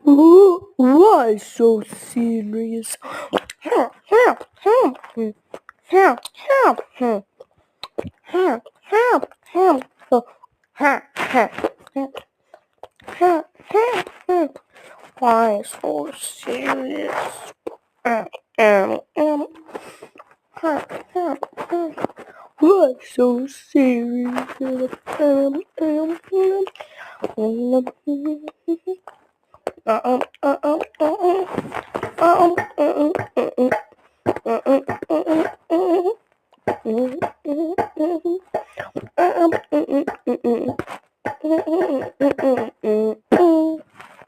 Why so serious? Help, help, help, help, help, help, help, help, help, help, help, help, help, help. Why so serious? Um, help, help, help. Why so serious?